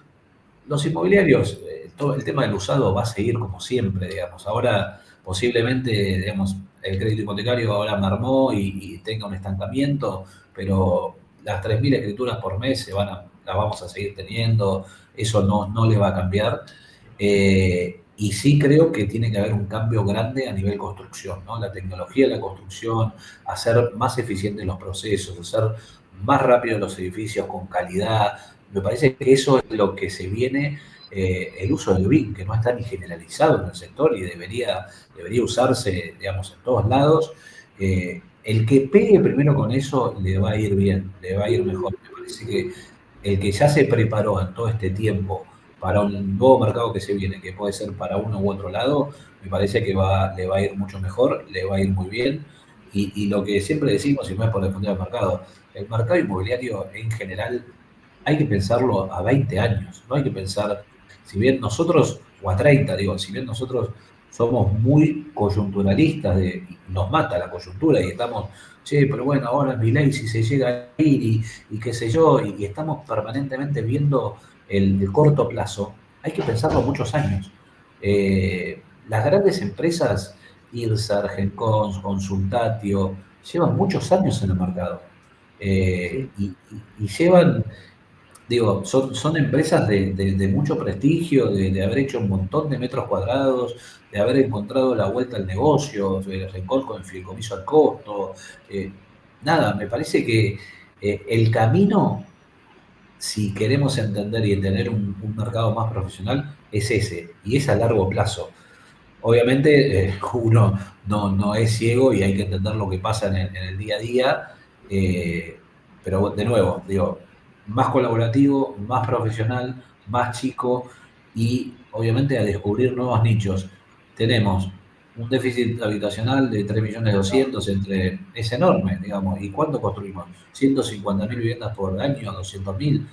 Los inmobiliarios, todo el tema del usado va a seguir como siempre, digamos. Ahora, posiblemente, digamos, el crédito hipotecario ahora mermó y tenga un estancamiento, pero las 3.000 escrituras por mes las vamos a seguir teniendo, eso no le va a cambiar. Y sí creo que tiene que haber un cambio grande a nivel construcción, ¿no? La tecnología de la construcción, hacer más eficientes los procesos, hacer más rápido los edificios con calidad. Me parece que eso es lo que se viene el uso del BIM, que no está ni generalizado en el sector y debería usarse, digamos, en todos lados. El que pegue primero con eso le va a ir bien, le va a ir mejor. Me parece que el que ya se preparó en todo este tiempo para un nuevo mercado que se viene, que puede ser para uno u otro lado, me parece que le va a ir mucho mejor, le va a ir muy bien. Y lo que siempre decimos, y no es por defender el mercado inmobiliario en general hay que pensarlo a 20 años, no hay que pensar, si bien nosotros, o a 30, digo, si bien nosotros somos muy coyunturalistas, nos mata la coyuntura y estamos, che, pero bueno, ahora Milei si se llega a ir y qué sé yo, y estamos permanentemente viendo el corto plazo, hay que pensarlo muchos años. Las grandes empresas, IRSA, Argencons, Consultatio, llevan muchos años en el mercado. Y llevan, digo, son empresas de mucho prestigio, de haber hecho un montón de metros cuadrados, de haber encontrado la vuelta al negocio, el Rencol con el fideicomiso al costo. Nada, me parece que el camino, si queremos entender y tener un mercado más profesional, es ese, y es a largo plazo. Obviamente uno no es ciego y hay que entender lo que pasa en el día a día, pero de nuevo, digo, más colaborativo, más profesional, más chico y obviamente a descubrir nuevos nichos. Tenemos un déficit habitacional de 3.200.000 es enorme, digamos. ¿Y cuánto construimos? 150.000 viviendas por año, 200.000.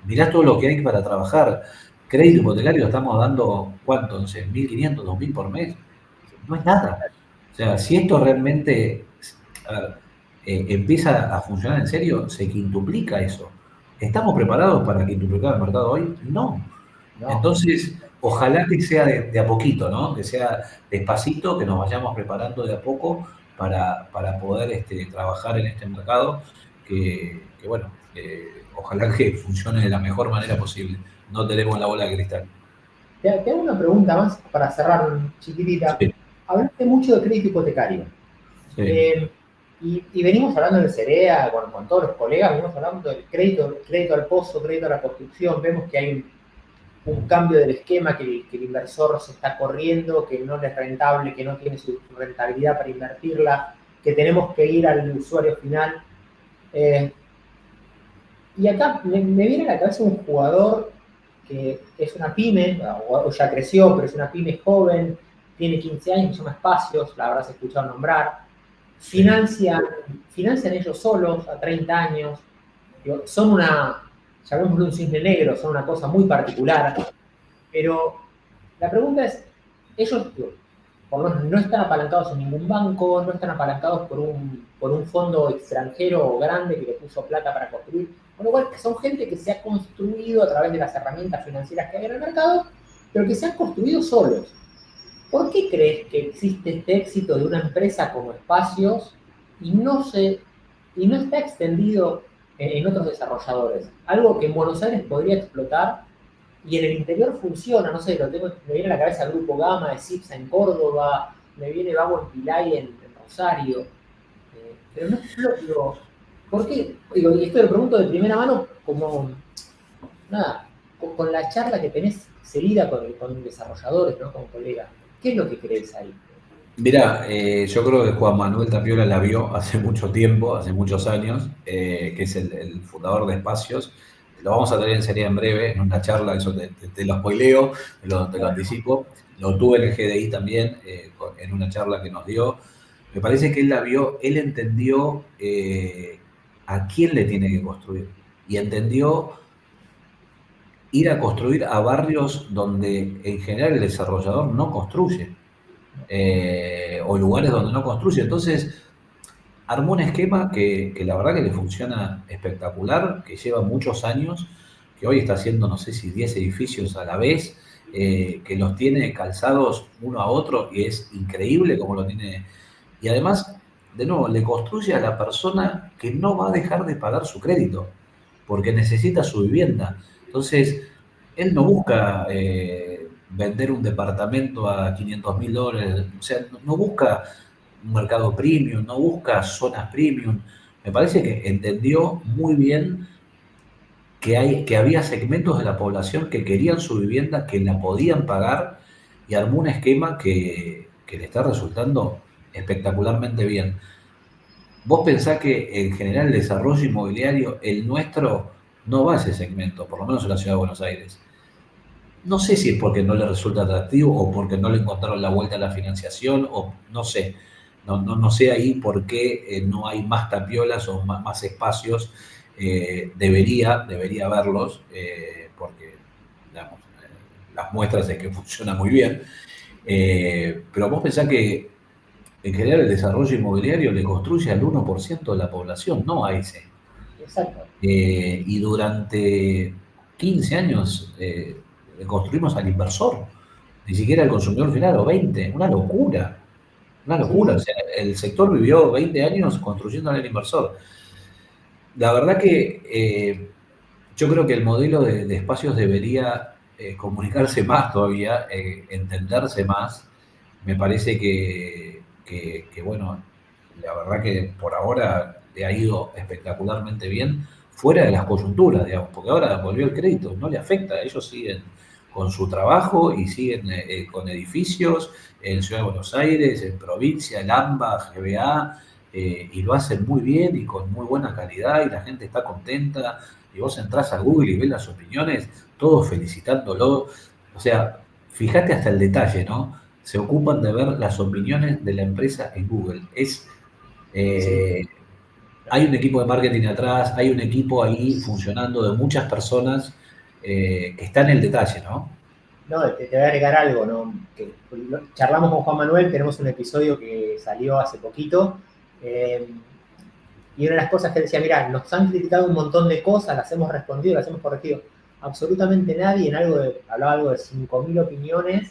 Mirá todo lo que hay para trabajar. Crédito hipotecario estamos dando, ¿cuánto? No sé, 1.500, 2.000 por mes. No es nada. O sea, si esto realmente empieza a funcionar en serio, se quintuplica eso. ¿Estamos preparados para quintuplicar el mercado hoy? No. Entonces, ojalá que sea de a poquito, ¿no? Que sea despacito, que nos vayamos preparando de a poco para poder trabajar en este mercado, que bueno, ojalá que funcione de la mejor manera posible. No tenemos la bola de cristal. Te hago una pregunta más para cerrar, chiquitita. Sí. Hablaste mucho de crédito hipotecario. Sí. Y venimos hablando del CEREA, con todos los colegas, venimos hablando del crédito al pozo, crédito a la construcción. Vemos que hay un cambio del esquema, que el inversor se está corriendo, que no es rentable, que no tiene su rentabilidad para invertirla, que tenemos que ir al usuario final. Y acá me viene a la cabeza un jugador que es una pyme, o ya creció, pero es una pyme joven, tiene 15 años, se llama Espacios, la habrás escuchado nombrar. Financian ellos solos a 30 años. Son llamémoslo un cisne negro, son una cosa muy particular. Pero la pregunta es, ellos por lo menos no están apalancados en ningún banco, no están apalancados por un fondo extranjero grande que le puso plata para construir. Con lo cual, son gente que se ha construido a través de las herramientas financieras que hay en el mercado, pero que se han construido solos. ¿Por qué crees que existe este éxito de una empresa como Espacios y no está extendido en otros desarrolladores? Algo que en Buenos Aires podría explotar y en el interior funciona, no sé, me viene a la cabeza el Grupo Gama de Cipsa en Córdoba, me viene Vago en Pilay en Rosario, pero no explotó. ¿Por qué? Digo, y esto lo pregunto de primera mano como, nada, con la charla que tenés seguida con desarrolladores, ¿no? Con colegas. ¿Qué es lo que crees ahí? Mirá, yo creo que Juan Manuel Tapiola la vio hace mucho tiempo, hace muchos años, que es el fundador de Espacios. Lo vamos a tener en serie en breve, en una charla, eso te lo spoileo, te lo anticipo. Lo tuve en el GDI también, en una charla que nos dio. Me parece que él la vio, él entendió a quién le tiene que construir. Y entendió ir a construir a barrios donde en general el desarrollador no construye. O lugares donde no construye. Entonces, armó un esquema que la verdad que le funciona espectacular, que lleva muchos años, que hoy está haciendo, no sé si 10 edificios a la vez, que los tiene calzados uno a otro y es increíble como lo tiene. Y además, de nuevo, le construye a la persona que no va a dejar de pagar su crédito, porque necesita su vivienda. Entonces, él no busca vender un departamento a $500.000, o sea, no busca un mercado premium, no busca zonas premium. Me parece que entendió muy bien que había segmentos de la población que querían su vivienda, que la podían pagar, y armó un esquema que le está resultando espectacularmente bien. Vos pensás que en general el desarrollo inmobiliario, el nuestro, no va a ese segmento, por lo menos en la ciudad de Buenos Aires. No sé si es porque no le resulta atractivo o porque no le encontraron la vuelta a la financiación, o no sé. No sé ahí por qué no hay más tapiolas o más espacios. Debería haberlos, porque digamos, las muestras es que funciona muy bien. Pero vos pensás que en general el desarrollo inmobiliario le construye al 1% de la población, no a ese. Exacto. Y durante 15 años construimos al inversor, ni siquiera al consumidor final, o 20, una locura, una Sí, locura. O sea, el sector vivió 20 años construyendo al inversor. La verdad que yo creo que el modelo de espacios debería comunicarse más todavía, entenderse más. Me parece que, bueno, la verdad que por ahora le ha ido espectacularmente bien, fuera de las coyunturas, digamos, porque ahora volvió el crédito, no le afecta, ellos siguen con su trabajo y siguen con edificios en Ciudad de Buenos Aires, en provincia, el AMBA, GBA, y lo hacen muy bien y con muy buena calidad y la gente está contenta. Y vos entrás a Google y ves las opiniones, todos felicitándolo. O sea, fíjate hasta el detalle, ¿no? Se ocupan de ver las opiniones de la empresa en Google. sí. Eh, Hay un equipo de marketing atrás, hay un equipo ahí funcionando de muchas personas que está en el detalle, ¿no? No, te voy a agregar algo, ¿no? Charlamos con Juan Manuel, tenemos un episodio que salió hace poquito, eh, y una de las cosas que decía, mira, nos han criticado un montón de cosas, las hemos respondido, las hemos corregido. Absolutamente nadie, hablaba algo de 5.000 opiniones,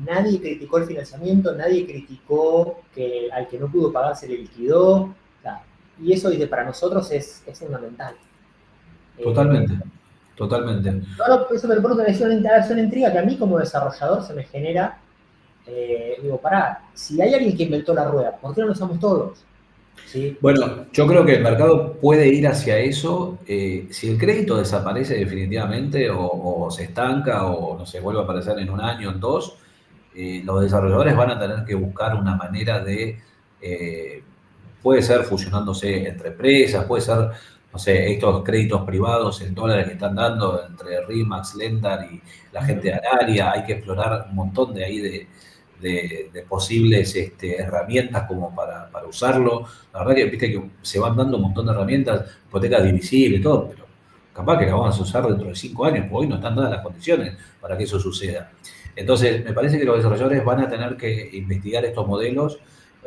nadie criticó el financiamiento, nadie criticó que al que no pudo pagar se le liquidó, o sea, y eso dice, para nosotros es fundamental. Eh, Totalmente, totalmente. Ahora, eso me pone una intriga que a mí como desarrollador se me genera. Digo, pará, si hay alguien que inventó la rueda, ¿por qué no lo usamos todos? ¿Sí? Bueno, yo creo que el mercado puede ir hacia eso. Si el crédito desaparece definitivamente o se estanca o no se vuelve a aparecer en un año, en dos, los desarrolladores van a tener que buscar una manera eh, puede ser fusionándose entre empresas, puede ser, no sé, estos créditos privados en dólares que están dando entre Rimax, Lendar y la gente de Araria. Hay que explorar un montón de ahí de posibles herramientas como para usarlo. La verdad que viste que se van dando un montón de herramientas, hipotecas divisibles y todo, pero capaz que las vamos a usar dentro de 5 años, porque hoy no están dadas las condiciones para que eso suceda. Entonces, me parece que los desarrolladores van a tener que investigar estos modelos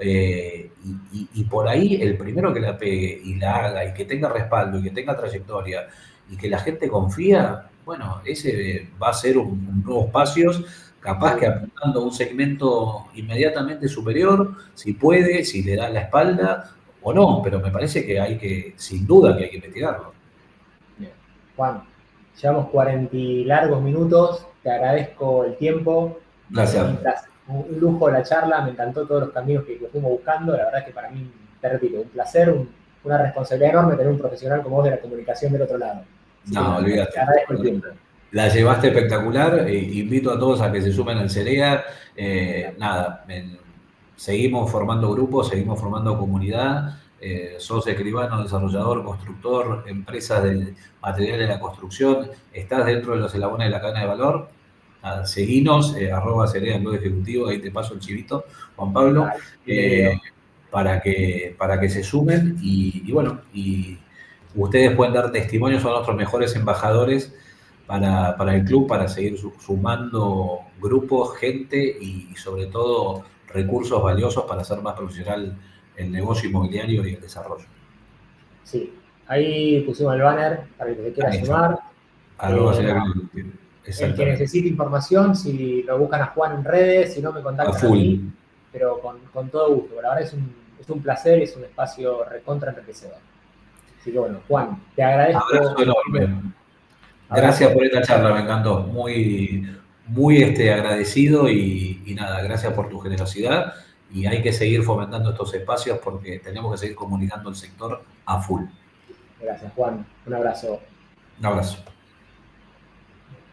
y por ahí el primero que la pegue y la haga y que tenga respaldo y que tenga trayectoria y que la gente confía, bueno, ese va a ser un nuevo espacios, capaz que Sí. apuntando a un segmento inmediatamente superior, si puede, si le da la espalda o no, pero me parece que hay que, sin duda que hay que investigarlo. Bien. Juan, llevamos 40 y largos minutos, te agradezco el tiempo, Gracias. un lujo la charla, me encantó todos los caminos que fuimos buscando, la verdad es que para mí, te repito, un placer, una responsabilidad enorme tener un profesional como vos de la comunicación del otro lado. Así que No, nada, te olvídate. agradezco el tiempo. La llevaste espectacular. Invito a todos a que se sumen al CEREA. Nada, seguimos formando grupos, seguimos formando comunidad. Sos escribano, desarrollador, constructor, empresas de materiales de la construcción. Estás dentro de los eslabones de la cadena de valor. Nada, seguinos, @CEREA, blog ejecutivo. Ahí te paso el chivito, Juan Pablo, Dale, eh, bienvenido. para que se sumen. Y bueno, y ustedes pueden dar testimonio, son nuestros mejores embajadores para el club, para seguir sumando grupos, gente y sobre todo recursos valiosos para hacer más profesional el negocio inmobiliario y el desarrollo. Sí, ahí pusimos el banner para el que se quiera Ahí está. sumar. @CEREA Nada, Club. el que Exactamente. necesite información, si lo buscan a Juan en redes, si no me A contactan a full. mí, pero con todo gusto. La verdad es un placer, es un espacio recontra enriquecedor. Así que bueno, Juan, te Abrazo agradezco muchísimo. enorme. Gracias Abrazo. por esta charla, me encantó. Muy, muy agradecido y nada, gracias por tu generosidad. Y hay que seguir fomentando estos espacios porque tenemos que seguir comunicando el sector a full. Gracias, Juan. Un abrazo. Un abrazo.